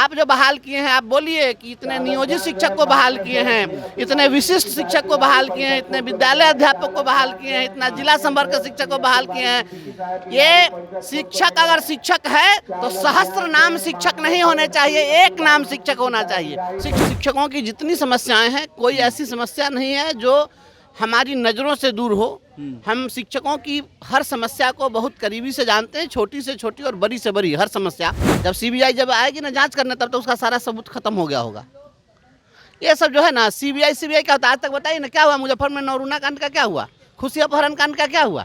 आप जो बहाल किए हैं, आप बोलिए कि इतने नियोजित शिक्षक को बहाल किए हैं, इतने विशिष्ट शिक्षक को बहाल किए हैं, इतने विद्यालय अध्यापक को बहाल किए हैं, इतना जिला संपर्क शिक्षक को बहाल किए हैं। ये शिक्षक अगर शिक्षक है तो सहस्त्र नाम शिक्षक नहीं होने चाहिए, एक नाम शिक्षक होना चाहिए। शिक्षकों की जितनी समस्याएं हैं, कोई ऐसी समस्या नहीं है जो हमारी नज़रों से दूर हो। हम शिक्षकों की हर समस्या को बहुत करीबी से जानते हैं, छोटी से छोटी और बड़ी से बड़ी हर समस्या। जब सीबीआई जब आएगी ना जांच करने, तब तो उसका सारा सबूत खत्म हो गया होगा। ये सब जो है ना सीबीआई क्या होता है, आज तक बताइए ना क्या हुआ मुजफ्फर में, नौरूना कांड का क्या हुआ, खुशी अपहरण कांड का क्या हुआ।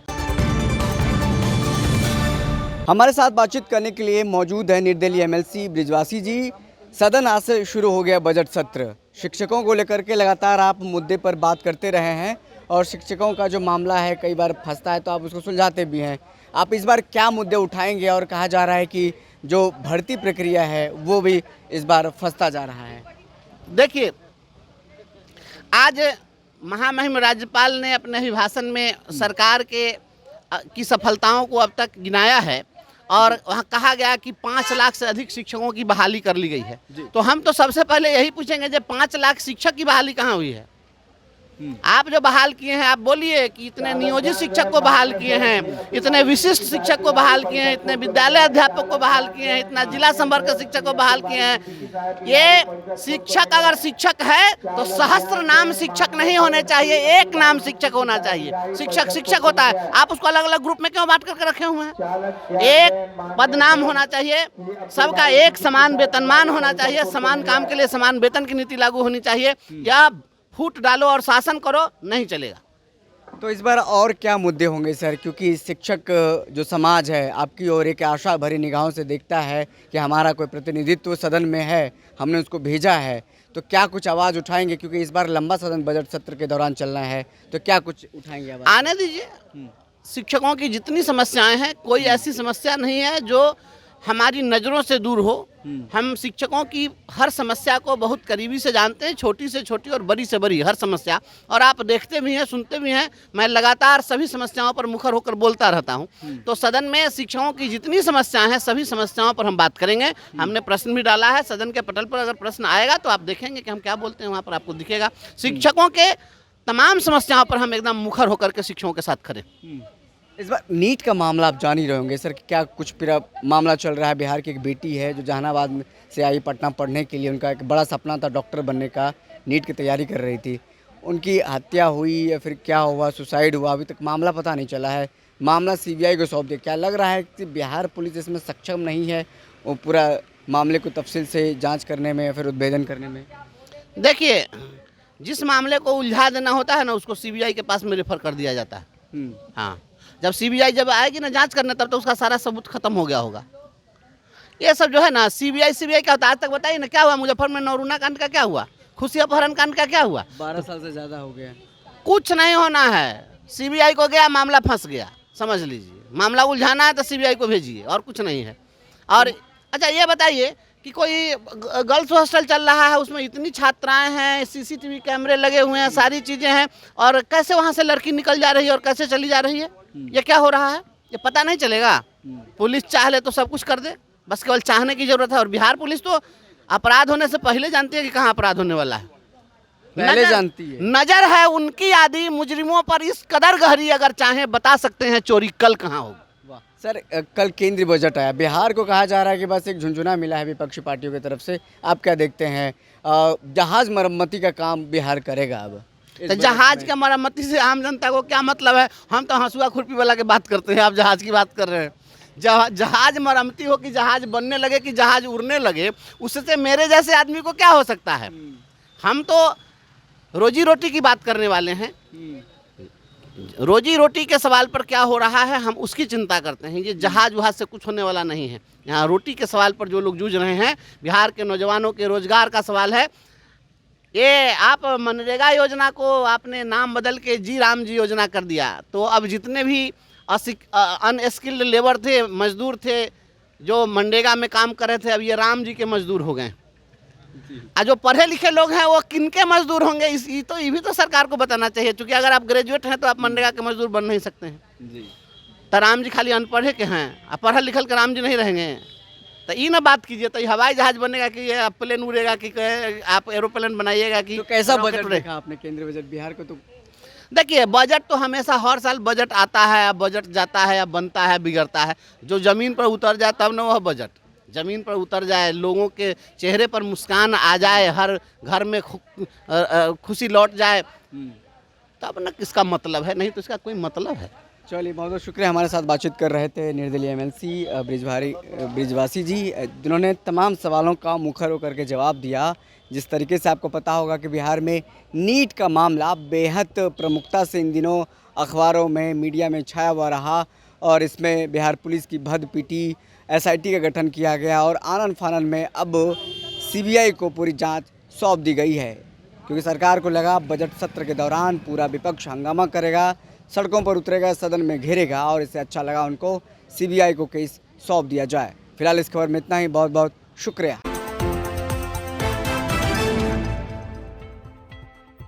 हमारे साथ बातचीत करने के लिए मौजूद है निर्दलीय एमएलसी बृजवासी जी। सदन आज से शुरू हो गया बजट सत्र। शिक्षकों को लेकर के लगातार आप मुद्दे पर बात करते रहे हैं और शिक्षकों का जो मामला है कई बार फंसता है तो आप उसको सुलझाते भी हैं। आप इस बार क्या मुद्दे उठाएंगे? और कहा जा रहा है कि जो भर्ती प्रक्रिया है वो भी इस बार फंसता जा रहा है। देखिए, आज महामहिम राज्यपाल ने अपने अभिभाषण में सरकार की सफलताओं को अब तक गिनाया है और वहाँ कहा गया कि 5 लाख से अधिक शिक्षकों की बहाली कर ली गई है। तो हम तो सबसे पहले यही पूछेंगे, जब 5 लाख शिक्षक की बहाली कहाँ हुई है? आप जो बहाल किए हैं, आप बोलिए कि इतने नियोजित शिक्षक को बहाल किए हैं, इतने विशिष्ट शिक्षक को बहाल किए हैं, इतने विद्यालय अध्यापक को बहाल किए हैं, इतना जिला संपर्क शिक्षक को बहाल किए हैं। ये शिक्षक अगर शिक्षक है तो सहस्त्र नाम शिक्षक नहीं होने चाहिए, एक नाम शिक्षक होना चाहिए। शिक्षक शिक्षक होता है, आप उसको अलग अलग ग्रुप में क्यों बांट करके रखे हुए हैं? एक पदनाम होना चाहिए, सबका एक समान वेतनमान होना चाहिए, समान काम के लिए समान वेतन की नीति लागू होनी चाहिए। या फूट डालो और शासन करो, नहीं चलेगा। तो इस बार और क्या मुद्दे होंगे सर? क्योंकि शिक्षक जो समाज है आपकी ओर एक आशा भरी निगाहों से देखता है कि हमारा कोई प्रतिनिधित्व सदन में है, हमने उसको भेजा है, तो क्या कुछ आवाज़ उठाएंगे? क्योंकि इस बार लंबा सदन बजट सत्र के दौरान चलना है, तो क्या कुछ उठाएंगे आवाज़? आने दीजिए। शिक्षकों की जितनी समस्याएं हैं, कोई ऐसी समस्या नहीं है जो हमारी नज़रों से दूर हो। हम शिक्षकों की हर समस्या को बहुत करीबी से जानते हैं, छोटी से छोटी और बड़ी से बड़ी हर समस्या। और आप देखते भी हैं, सुनते भी हैं, मैं लगातार सभी समस्याओं पर मुखर होकर बोलता रहता हूं। तो सदन में शिक्षकों की जितनी समस्याएं हैं, सभी समस्याओं पर हम बात करेंगे। हमने प्रश्न भी डाला है सदन के पटल पर, अगर प्रश्न आएगा तो आप देखेंगे कि हम क्या बोलते हैं, वहाँ पर आपको दिखेगा। शिक्षकों के तमाम समस्याओं पर हम एकदम मुखर होकर के शिक्षकों के साथ खड़े। इस बार नीट का मामला आप जान ही रहे होंगे सर, क्या कुछ पूरा मामला चल रहा है। बिहार की एक बेटी है जो जहानाबाद में से आई पटना पढ़ने के लिए, उनका एक बड़ा सपना था डॉक्टर बनने का, नीट की तैयारी कर रही थी, उनकी हत्या हुई या फिर क्या हुआ, सुसाइड हुआ, अभी तक मामला पता नहीं चला है। मामला सीबीआई को सौंप दिया। क्या लग रहा है कि बिहार पुलिस इसमें सक्षम नहीं है वो पूरा मामले को तफसील से जाँच करने में या फिर उद्भेदन करने में? देखिए, जिस मामले को उलझा देना होता है ना, उसको सीबीआई के पास में रेफर कर दिया जाता है। हाँ, जब सीबीआई जब आएगी ना जांच करने, तब तो उसका सारा सबूत खत्म हो गया होगा। ये सब जो है ना सीबीआई क्या होता है, आज तक बताइए ना क्या हुआ मुजफ्फर में, नौरूना कांड का क्या हुआ, खुशी अपहरण कांड का क्या हुआ। 12 साल से ज़्यादा हो गया। कुछ नहीं होना है, सीबीआई को गया, मामला फंस गया, समझ लीजिए। मामला उलझाना है तो सीबीआई को भेजिए, और कुछ नहीं है। और अच्छा ये बताइए कि कोई गर्ल्स हॉस्टल चल रहा है, उसमें इतनी छात्राएं हैं, सीसीटीवी कैमरे लगे हुए हैं, सारी चीज़ें हैं, और कैसे वहाँ से लड़की निकल जा रही है और कैसे चली जा रही है, ये क्या हो रहा है, ये पता नहीं चलेगा। पुलिस चाह ले तो सब कुछ कर दे, बस केवल चाहने की जरूरत है। और बिहार पुलिस तो अपराध होने से पहले जानती है कि कहाँ अपराध होने वाला है, पहले जानती है। नजर है उनकी आदि मुजरिमों पर इस कदर गहरी, अगर चाहे बता सकते हैं चोरी कल कहाँ होगी। सर, कल केंद्रीय बजट आया, बिहार को कहा जा रहा है कि बस एक झुंझुना मिला है विपक्षी पार्टियों की तरफ से, आप क्या देखते हैं? जहाज मरम्मती का काम बिहार करेगा अब? तो जहाज के मरम्मती से आम जनता को क्या मतलब है? हम तो हंसुआ खुरपी वाला की बात करते हैं, आप जहाज की बात कर रहे हैं। जहाज मरम्मती हो कि जहाज बनने लगे कि जहाज उड़ने लगे, उससे मेरे जैसे आदमी को क्या हो सकता है? हम तो रोजी रोटी की बात करने वाले हैं। रोजी रोटी के सवाल पर क्या हो रहा है, हम उसकी चिंता करते हैं। ये जहाज वहाज से कुछ होने वाला नहीं है। यहाँ रोटी के सवाल पर जो लोग जूझ रहे हैं, बिहार के नौजवानों के रोजगार का सवाल है। ये आप मनरेगा योजना को आपने नाम बदल के जी राम जी योजना कर दिया, तो अब जितने भी अनस्किल्ड लेबर थे, मजदूर थे, जो मनरेगा में काम कर रहे थे, अब ये राम जी के मजदूर हो गए। जो पढ़े लिखे लोग हैं वो किनके मजदूर होंगे, ये भी तो सरकार को बताना चाहिए। क्योंकि अगर आप ग्रेजुएट हैं तो आप मनरेगा के मजदूर बन नहीं सकते हैं जी। तो राम जी खाली अनपढ़े के हैं, पढ़ल लिखल के राम जी नहीं रहेंगे। तो ये ना बात कीजिए, तो ये हवाई जहाज बनेगा कि ये प्लेन उड़ेगा कि आप एरोप्लेन बनाइएगा कि तो कैसा रॉकेट बजट उड़ेगा? देखा आपने केंद्रीय बजट बिहार को? तो देखिए, बजट तो हमेशा हर साल बजट आता है, या बजट जाता है, या बनता है, बिगड़ता है। जो ज़मीन पर उतर जाए तब ना वह बजट ज़मीन पर उतर जाए, लोगों के चेहरे पर मुस्कान आ जाए, हर घर में खुशी लौट जाए, तब ना किसका मतलब है, नहीं तो इसका कोई मतलब है। चलिए, बहुत बहुत शुक्रिया। हमारे साथ बातचीत कर रहे थे निर्दलीय एमएलसी ब्रिजवासी जी, जिन्होंने तमाम सवालों का मुखर होकर के जवाब दिया। जिस तरीके से आपको पता होगा कि बिहार में नीट का मामला बेहद प्रमुखता से इन दिनों अखबारों में, मीडिया में छाया हुआ रहा और इसमें बिहार पुलिस की भद्द पीटी, एसआईटी का गठन किया गया और आनन फानन में अब सीबीआई को पूरी जांच सौंप दी गई है, क्योंकि सरकार को लगा बजट सत्र के दौरान पूरा विपक्ष हंगामा करेगा, सड़कों पर उतरेगा, सदन में घेरेगा और इससे अच्छा लगा उनको सीबीआई को केस सौंप दिया जाए। फिलहाल इस खबर में इतना ही। बहुत बहुत शुक्रिया।